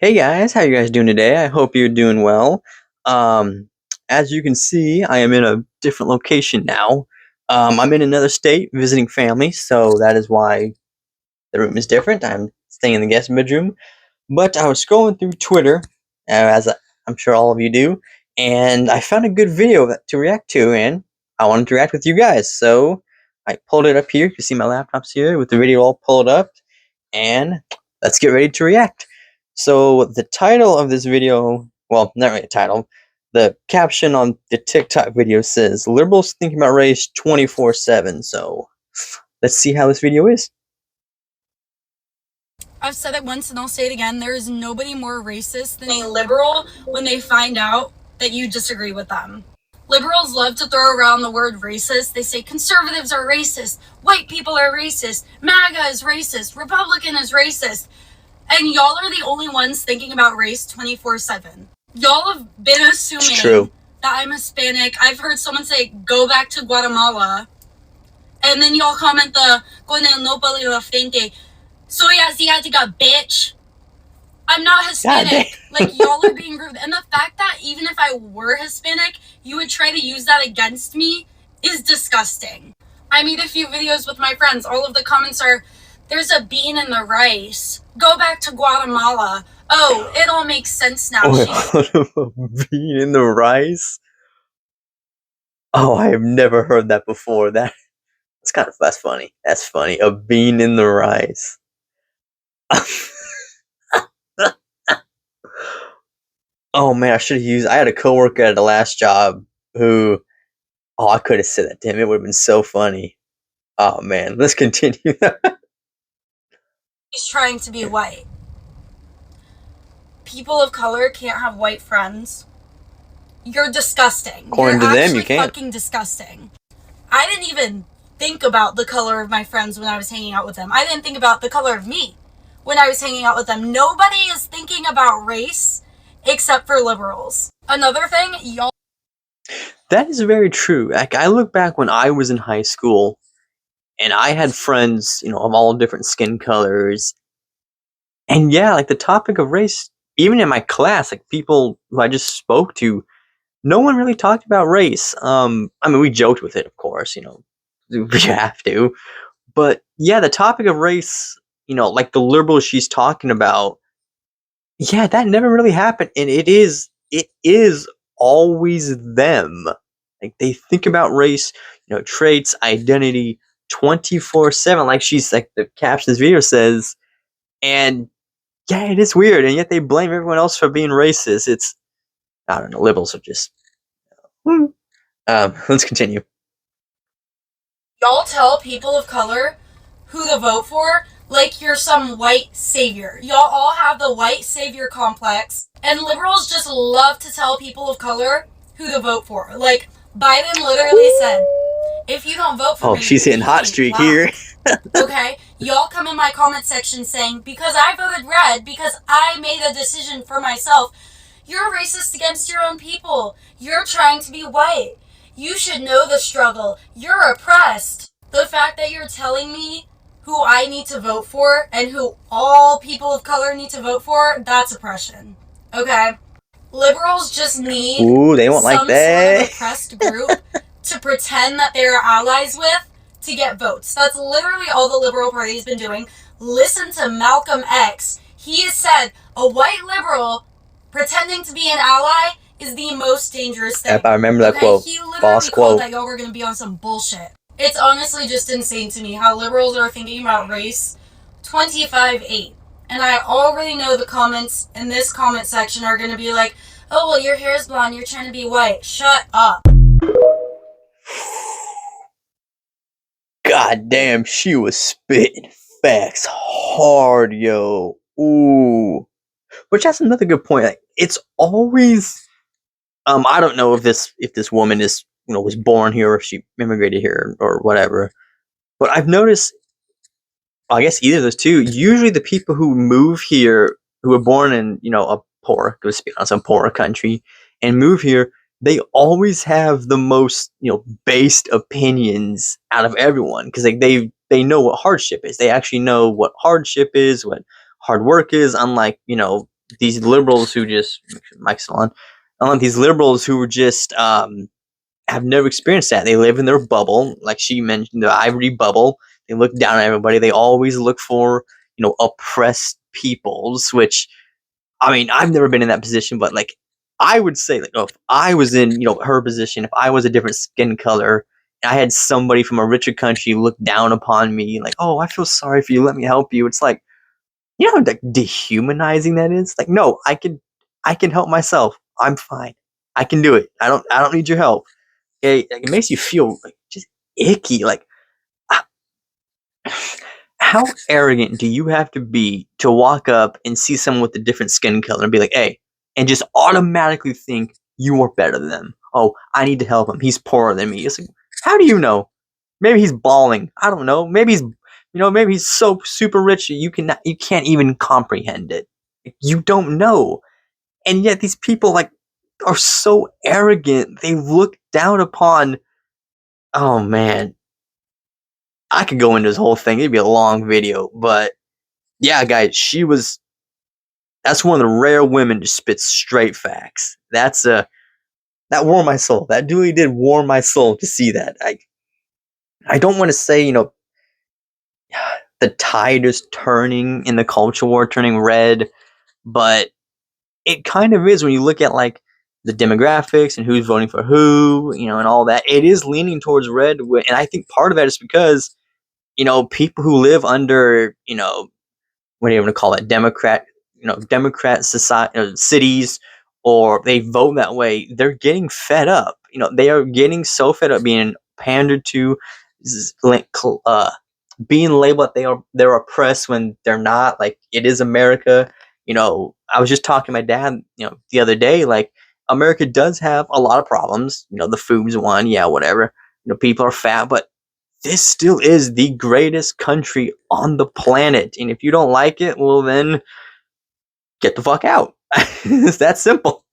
Hey guys, how you guys doing today? I hope you're doing well. Um, as you can see, I am in a different location now. I'm in another state visiting family, so that is why the room is different. I'm staying in the guest bedroom. But I was scrolling through Twitter, I'm sure all of you do, and I found a good video to react to, and I wanted to react with you guys. So I pulled it up here. You can see my laptop's here with the video all pulled up, and let's get ready to react. So the title of this video, well, not really a title, the caption on the TikTok video says, "Liberals thinking about race 24/7. So let's see how this video is. I've said it once and I'll say it again. There is nobody more racist than a liberal when they find out that you disagree with them. Liberals love to throw around the word racist. They say conservatives are racist, white people are racist, MAGA is racist, Republican is racist. And y'all are the only ones thinking about race 24/7. Y'all have been assuming that I'm Hispanic. I've heard someone say, go back to Guatemala. And then y'all comment the, con el nopal y la frente. Soy asiática, bitch. I'm not Hispanic. Like, y'all are being rude. And the fact that even if I were Hispanic, you would try to use that against me is disgusting. I made a few videos with my friends. All of the comments are, there's a bean in the rice. Go back to Guatemala. Oh, it all makes sense now. A bean in the rice? Oh, I have never heard that before. That's funny. That's funny. A bean in the rice. Oh man, I had a coworker at the last job who, I could have said that to him. It would have been so funny. Oh man, let's continue. He's trying to be white. People of color can't have white friends. You're disgusting. According to them, you can't. Fucking disgusting. I didn't even think about the color of my friends when I was hanging out with them. I didn't think about the color of me when I was hanging out with them. Nobody is thinking about race except for liberals. Another thing, y'all... That is very true. Like, I look back when I was in high school, and I had friends, of all different skin colors. And yeah, like the topic of race, even in my class, like people who I just spoke to, no one really talked about race. I mean, we joked with it, of course, we have to. But yeah, the topic of race, like the liberals she's talking about, yeah, that never really happened. And it is always them. Like they think about race, traits, identity 24/7, like she's like the caption of this video says. And yeah, it is weird, and yet they blame everyone else for being racist. It's, I don't know, liberals are just... let's continue. Y'all tell people of color who to vote for like you're some white savior. Y'all all have the white savior complex, and liberals just love to tell people of color who to vote for. Like, Biden literally said, if you don't vote for me... Oh, she's hitting hot streak here. Okay? Y'all come in my comment section saying, because I voted red, because I made a decision for myself. You're racist against your own people. You're trying to be white. You should know the struggle. You're oppressed. The fact that you're telling me who I need to vote for and who all people of color need to vote for, that's oppression. Okay? Liberals just need they won't like that. Sort of oppressed group to pretend that they're allies with to get votes. That's literally all the Liberal Party has been doing. Listen to Malcolm X. He has said a white liberal pretending to be an ally is the most dangerous thing. Yep, I remember that quote. He literally called that y'all were going to be on some bullshit. It's honestly just insane to me how liberals are thinking about race 25/8. And I already know the comments in this comment section are going to be like, oh, well, your hair is blonde, you're trying to be white. Shut up. God damn, she was spitting facts hard, yo. Ooh. Which, that's another good point. Like, it's always... I don't know if this woman is, was born here or if she immigrated here or whatever. But I've noticed, I guess either of those two, usually the people who move here, who were born in, a poor, let's be honest, a poorer country, and move here, they always have the most, based opinions out of everyone. Because they know what hardship is. They actually know what hardship is, what hard work is, unlike, these liberals who just Mike's on. These liberals who were just have never experienced that. They live in their bubble, like she mentioned, the ivory bubble. They look down on everybody. They always look for oppressed peoples. Which I mean, I've never been in that position, but like I would say, like, if I was in her position, if I was a different skin color, and I had somebody from a richer country look down upon me, like, oh, I feel sorry for you. Let me help you. It's like, how like dehumanizing that is. Like, no, I can help myself. I'm fine. I can do it. I don't need your help. Like, it makes you feel like just icky. Like, how arrogant do you have to be to walk up and see someone with a different skin color and be like, hey, and just automatically think you are better than them? Oh, I need to help him. He's poorer than me. It's like, how do you know? Maybe he's balling. I don't know. Maybe he's so super rich you can't even comprehend it. You don't know. And yet these people like are so arrogant. They look down upon. Oh man, I could go into this whole thing. It'd be a long video, but yeah, guys, that's one of the rare women to spit straight facts. That warmed my soul. That really did warm my soul to see that. I don't want to say, the tide is turning in the culture war, turning red, but it kind of is when you look at like the demographics and who's voting for who, and all that. It is leaning towards red, and I think part of that is because people who live under what do you want to call it, Democrat society, cities, or they vote that way. They're getting fed up. They are getting so fed up being pandered to, being labeled that they're oppressed when they're not. Like, it is America. I was just talking to my dad, the other day. Like, America does have a lot of problems. The food's one, yeah, whatever. People are fat, but this still is the greatest country on the planet. And if you don't like it, well, then get the fuck out. It's that simple.